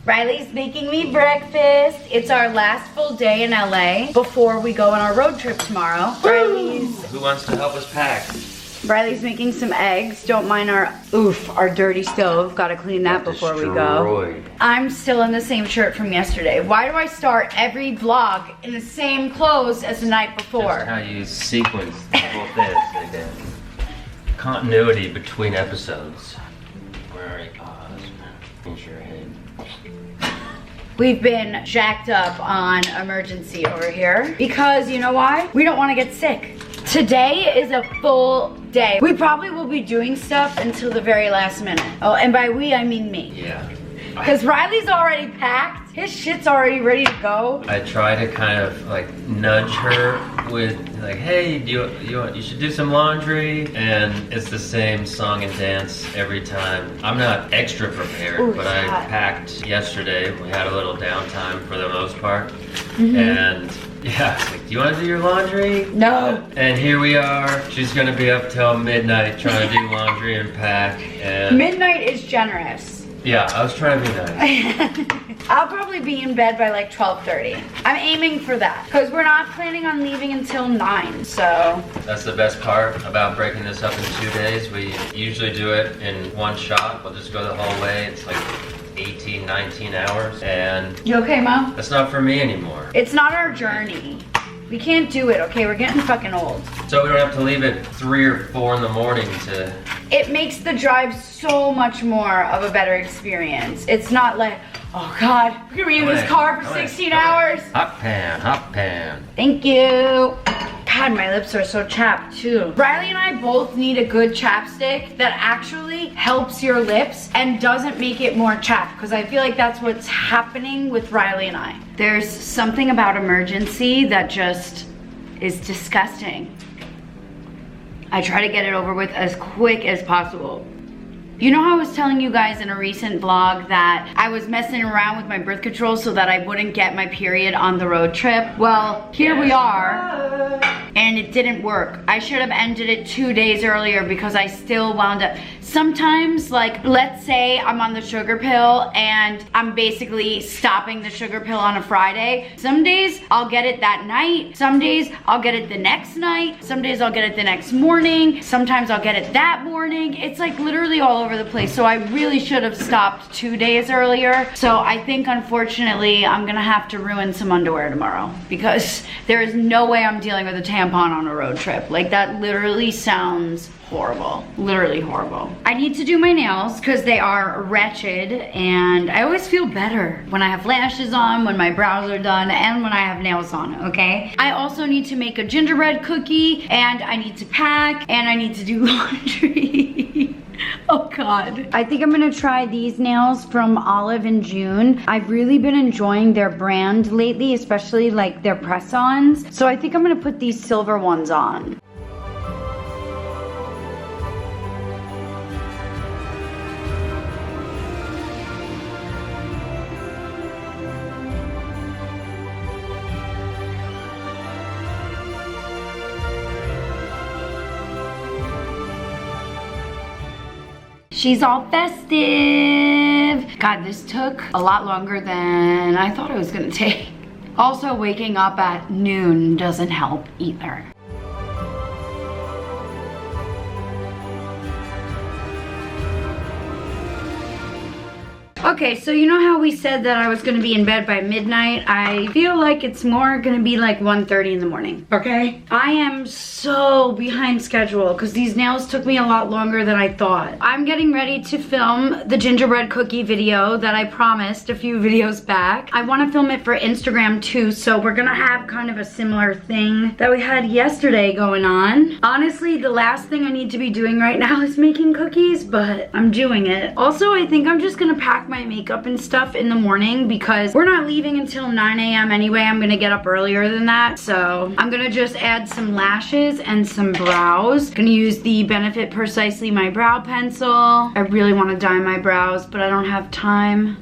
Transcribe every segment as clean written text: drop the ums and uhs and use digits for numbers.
Riley's making me breakfast. It's our last full day in LA before we go on our road trip tomorrow. Who wants to help us pack? Riley's making some eggs. Don't mind our dirty stove. Gotta clean that before we go. I'm still in the same shirt from yesterday. Why do I start every vlog in the same clothes as the night before? That's how you sequence the whole thing. Like that. Continuity between episodes. Where are you? Finish your head. We've been jacked up on emergency over here because you know why? We don't want to get sick. Today is a full day. We probably will be doing stuff until the very last minute. Oh, and by we, I mean me. Yeah. Because Riley's already packed. His shit's already ready to go. I try to kind of like nudge her with like, hey, you should do some laundry, and it's the same song and dance every time. I'm not extra prepared, but I packed yesterday. We had a little downtime for the most part, and yeah, it's like, do you want to do your laundry? No. And here we are. She's gonna be up till midnight trying to do laundry and pack. And midnight is generous. Yeah, I was trying to be nice. I'll probably be in bed by like 12:30. I'm aiming for that because we're not planning on leaving until 9, so. That's the best part about breaking this up in 2 days. We usually do it in one shot. We'll just go the whole way. It's like 18, 19 hours, and you okay, Mom? That's not for me anymore. It's not our journey. We can't do it, okay? We're getting fucking old. So we don't have to leave at 3 or 4 in the morning to... It makes the drive so much more of a better experience. It's not like, oh God, we're gonna be in this car for 16 hours. Hot pan, hot pan. Thank you. God, my lips are so chapped too. Riley and I both need a good chapstick that actually helps your lips and doesn't make it more chapped, because I feel like that's what's happening with Riley and I. There's something about emergency that just is disgusting. I try to get it over with as quick as possible. You know how I was telling you guys in a recent vlog that I was messing around with my birth control so that I wouldn't get my period on the road trip? Well, here we are, and it didn't work. I should have ended it 2 days earlier because I still wound up. Sometimes, like, let's say I'm on the sugar pill and I'm basically stopping the sugar pill on a Friday. Some days I'll get it that night. Some days I'll get it the next night. Some days I'll get it the next morning. Sometimes I'll get it that morning. It's like literally all over the place. So I really should have stopped 2 days earlier. So I think unfortunately I'm gonna have to ruin some underwear tomorrow because there is no way I'm dealing with a tampon on a road trip. Like, that literally sounds horrible. Literally horrible. I need to do my nails because they are wretched, and I always feel better when I have lashes on, when my brows are done, and when I have nails on, okay? I also need to make a gingerbread cookie, and I need to pack, and I need to do laundry. Oh God. I think I'm gonna try these nails from Olive in June. I've really been enjoying their brand lately, especially like their press-ons. So I think I'm gonna put these silver ones on. She's all festive. God, this took a lot longer than I thought it was gonna take. Also, waking up at noon doesn't help either. Okay, so you know how we said that I was gonna be in bed by midnight? I feel like it's more gonna be like 1:30 in the morning, okay? I am so behind schedule because these nails took me a lot longer than I thought. I'm getting ready to film the gingerbread cookie video that I promised a few videos back. I wanna film it for Instagram too, so we're gonna have kind of a similar thing that we had yesterday going on. Honestly, the last thing I need to be doing right now is making cookies, but I'm doing it. Also, I think I'm just gonna pack my makeup and stuff in the morning because we're not leaving until 9 a.m. anyway. I'm gonna get up earlier than that, so I'm gonna just add some lashes and some brows. Gonna use the Benefit Precisely My Brow Pencil. I really want to dye my brows, but I don't have time.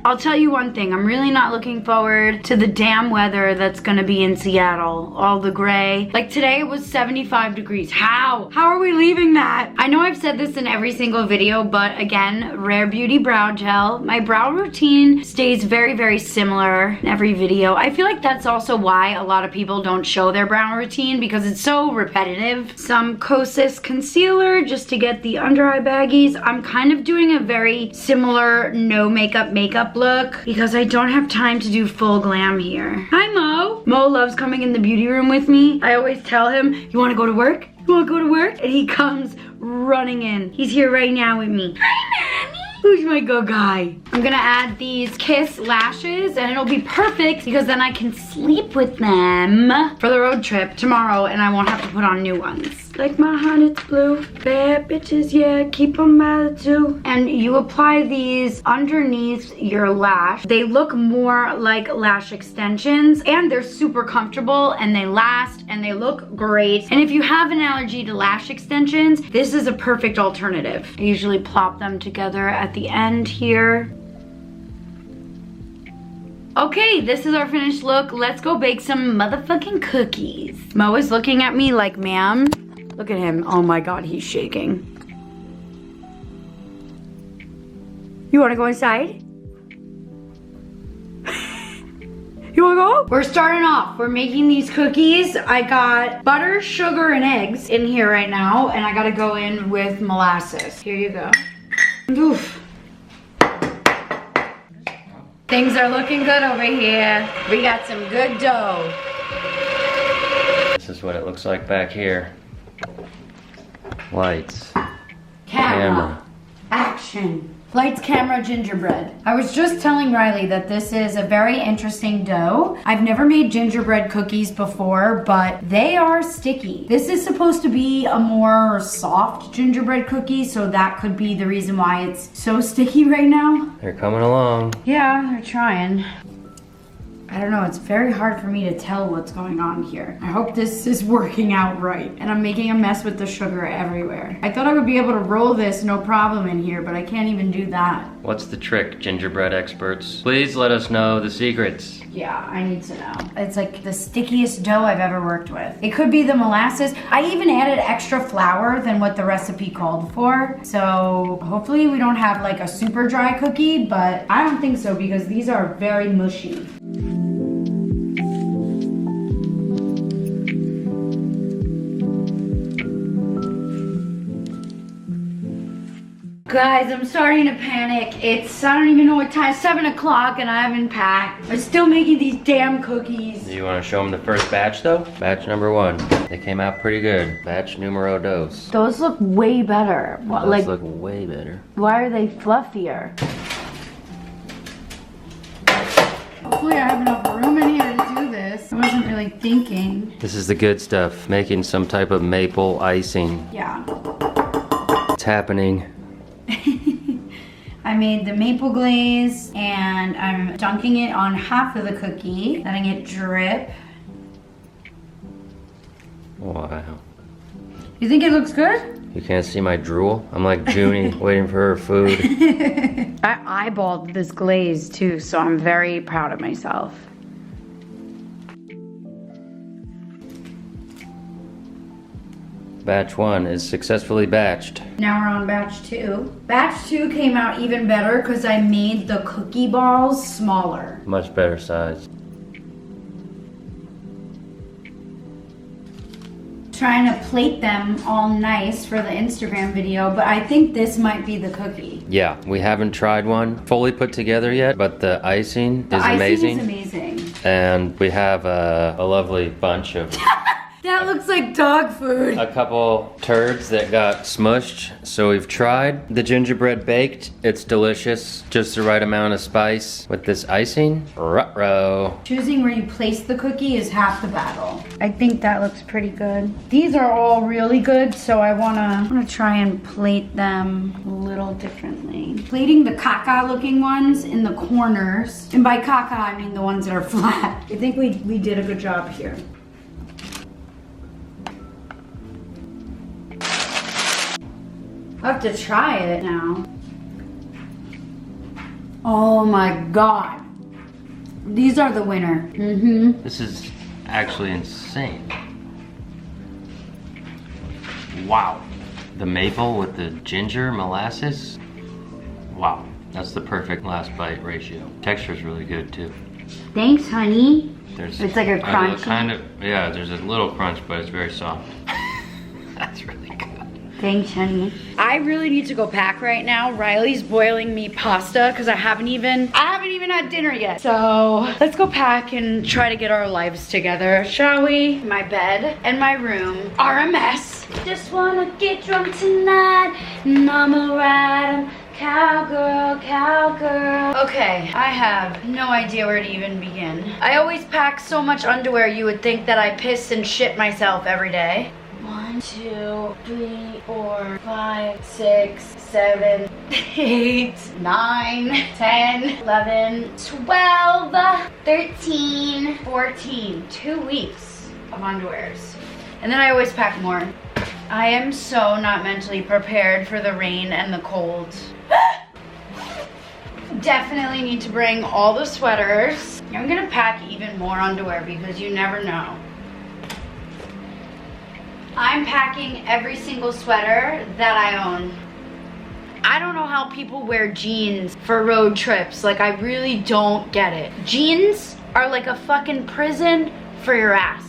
I'll tell you one thing, I'm really not looking forward to the damn weather that's gonna be in Seattle. All the gray. Like today it was 75 degrees. How? How are we leaving that? I know I've said this in every single video, but again, Rare Beauty Brow Gel. My brow routine stays very, very similar in every video. I feel like that's also why a lot of people don't show their brow routine because it's so repetitive. Some Kosas concealer just to get the under eye baggies. I'm kind of doing a very similar no makeup look because I don't have time to do full glam here. Hi Mo. Mo loves coming in the beauty room with me. I always tell him, you wanna go to work? You wanna go to work? And he comes running in. He's here right now with me. Hi Mommy. Who's my good guy? I'm gonna add these Kiss lashes and it'll be perfect because then I can sleep with them for the road trip tomorrow and I won't have to put on new ones. Like my heart, it's blue. Bad bitches, yeah, keep them out too. And you apply these underneath your lash. They look more like lash extensions and they're super comfortable and they last and they look great. And if you have an allergy to lash extensions, this is a perfect alternative. I usually plop them together at the end here. Okay, this is our finished look. Let's go bake some motherfucking cookies. Mo is looking at me like, ma'am. Look at him. Oh my God, he's shaking. You wanna go inside? You wanna go? We're starting off. We're making these cookies. I got butter, sugar, and eggs in here right now, and I gotta go in with molasses. Here you go. Oof. Things are looking good over here. We got some good dough. This is what it looks like back here. Lights. Camera. Action. Lights, camera, gingerbread. I was just telling Riley that this is a very interesting dough. I've never made gingerbread cookies before, but they are sticky. This is supposed to be a more soft gingerbread cookie, so that could be the reason why it's so sticky right now. They're coming along. Yeah, they're trying. I don't know, it's very hard for me to tell what's going on here. I hope this is working out right. And I'm making a mess with the sugar everywhere. I thought I would be able to roll this no problem in here, but I can't even do that. What's the trick, gingerbread experts? Please let us know the secrets. Yeah, I need to know. It's like the stickiest dough I've ever worked with. It could be the molasses. I even added extra flour than what the recipe called for. So hopefully we don't have like a super dry cookie, but I don't think so because these are very mushy. Guys, I'm starting to panic. I don't even know what time, 7 o'clock and I haven't packed. I'm still making these damn cookies. Do you want to show them the first batch though? Batch number 1. They came out pretty good. Batch numero dos. Those look way better. Those look way better. Why are they fluffier? Hopefully I have enough room in here to do this. I wasn't really thinking. This is the good stuff. Making some type of maple icing. Yeah. It's happening. I made the maple glaze and I'm dunking it on half of the cookie, letting it drip. Wow. You think it looks good? You can't see my drool? I'm like Junie waiting for her food. I eyeballed this glaze too, so I'm very proud of myself. Batch 1 is successfully batched. Now we're on batch 2. Batch 2 came out even better because I made the cookie balls smaller. Much better size. Trying to plate them all nice for the Instagram video, but I think this might be the cookie. Yeah, we haven't tried one fully put together yet, but the icing is amazing. The icing is amazing. And we have a lovely bunch of That looks like dog food. a couple turds that got smushed. So we've tried the gingerbread baked. It's delicious. Just the right amount of spice with this icing. Ruh-roh. Choosing where you place the cookie is half the battle. I think that looks pretty good. These are all really good, so I wanna try and plate them a little differently. Plating the caca looking ones in the corners. And by caca, I mean the ones that are flat. I think we did a good job here. I'll have to try it now. Oh my God. These are the winner. Mm-hmm. This is actually insane. Wow. The maple with the ginger molasses. Wow. That's the perfect last bite ratio. Texture's really good too. Thanks, honey. There's it's like a crunchy. Kind of, yeah, there's a little crunch, but it's very soft. That's really good. Thanks, honey. I really need to go pack right now. Riley's boiling me pasta because I haven't even had dinner yet. So let's go pack and try to get our lives together, shall we? My bed and my room are a mess. Just wanna get drunk tonight, and I'ma ride 'em. Cowgirl, cowgirl. Okay, I have no idea where to even begin. I always pack so much underwear you would think that I piss and shit myself every day. 1, 2, 3, 4, 5, 6, 7, 8, 9, 10, 11, 12, 13, 14. 2 weeks of underwears. And then I always pack more. I am so not mentally prepared for the rain and the cold. Definitely need to bring all the sweaters. I'm gonna pack even more underwear because you never know. I'm packing every single sweater that I own. I don't know how people wear jeans for road trips. Like, I really don't get it. Jeans are like a fucking prison for your ass.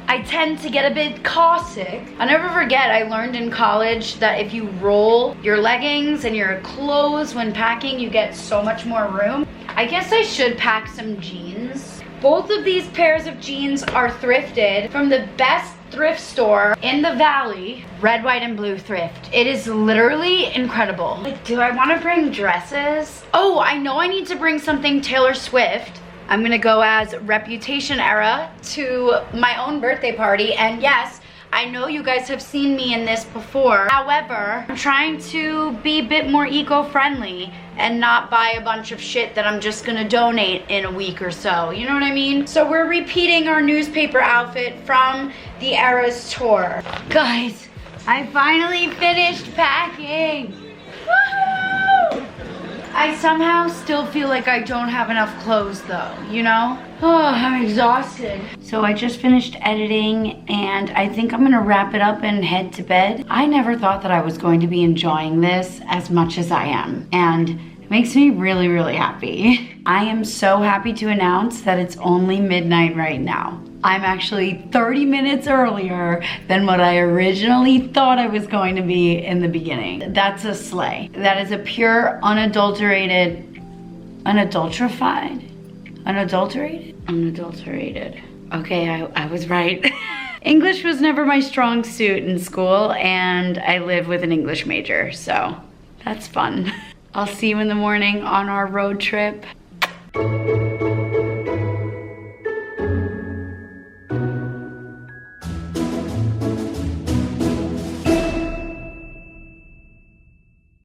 I tend to get a bit caustic. I'll never forget, I learned in college that if you roll your leggings and your clothes when packing, you get so much more room. I guess I should pack some jeans. Both of these pairs of jeans are thrifted from the best thrift store in the valley, Red, White, and Blue Thrift. It is literally incredible. Like, do I want to bring dresses? Oh, I know I need to bring something Taylor Swift. I'm gonna go as Reputation Era to my own birthday party, and yes, I know you guys have seen me in this before. However, I'm trying to be a bit more eco-friendly and not buy a bunch of shit that I'm just gonna donate in a week or so, you know what I mean? So we're repeating our newspaper outfit from the Eras tour. Guys, I finally finished packing. Woohoo! I somehow still feel like I don't have enough clothes though, you know? Oh, I'm exhausted. So I just finished editing and I think I'm gonna wrap it up and head to bed. I never thought that I was going to be enjoying this as much as I am, and it makes me really, really happy. I am so happy to announce that it's only midnight right now. I'm actually 30 minutes earlier than what I originally thought I was going to be in the beginning. That's a slay. That is a pure, unadulterated. Okay, I was right. English was never my strong suit in school, and I live with an English major, so that's fun. I'll see you in the morning on our road trip.